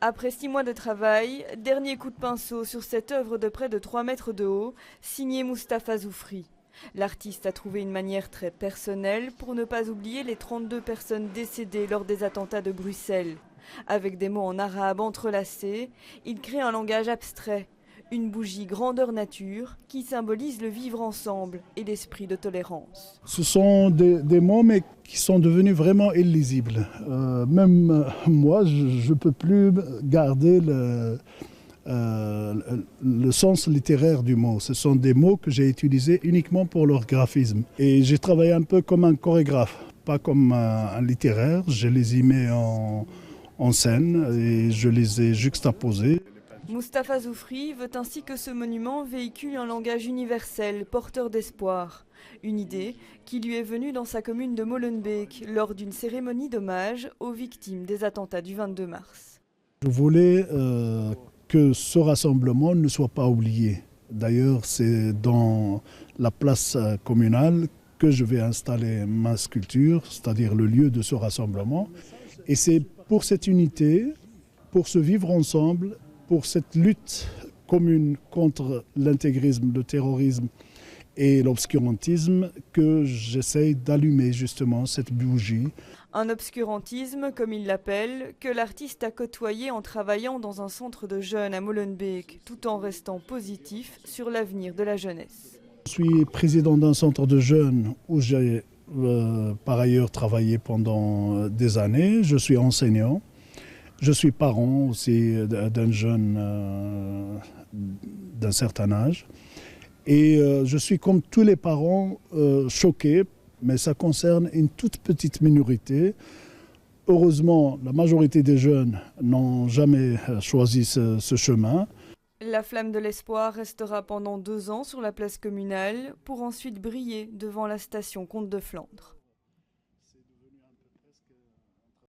Après 6 mois de travail, dernier coup de pinceau sur cette œuvre de près de 3 mètres de haut, signée Mustapha Zoufri. L'artiste a trouvé une manière très personnelle pour ne pas oublier les 32 personnes décédées lors des attentats de Bruxelles. Avec des mots en arabe entrelacés, il crée un langage abstrait, une bougie grandeur nature qui symbolise le vivre ensemble et l'esprit de tolérance. Ce sont des mots mais qui sont devenus vraiment illisibles. Même moi, je ne peux plus garder le sens littéraire du mot. Ce sont des mots que j'ai utilisés uniquement pour leur graphisme. Et j'ai travaillé un peu comme un chorégraphe, pas comme un littéraire. Je les ai mis en scène et je les ai juxtaposés. Mustapha Zoufri veut ainsi que ce monument véhicule un langage universel, porteur d'espoir. Une idée qui lui est venue dans sa commune de Molenbeek lors d'une cérémonie d'hommage aux victimes des attentats du 22 mars. Je voulais que ce rassemblement ne soit pas oublié. D'ailleurs, c'est dans la place communale que je vais installer ma sculpture, c'est-à-dire le lieu de ce rassemblement. Et c'est pour cette unité, pour ce vivre ensemble, pour cette lutte commune contre l'intégrisme, le terrorisme et l'obscurantisme que j'essaye d'allumer justement cette bougie. Un obscurantisme, comme il l'appelle, que l'artiste a côtoyé en travaillant dans un centre de jeunes à Molenbeek, tout en restant positif sur l'avenir de la jeunesse. Je suis président d'un centre de jeunes où j'ai par ailleurs travaillé pendant des années. Je suis enseignant. Je suis parent aussi d'un jeune d'un certain âge. Et je suis comme tous les parents choqués, mais ça concerne une toute petite minorité. Heureusement, la majorité des jeunes n'ont jamais choisi ce chemin. La flamme de l'espoir restera pendant 2 ans sur la place communale pour ensuite briller devant la station Comte de Flandre.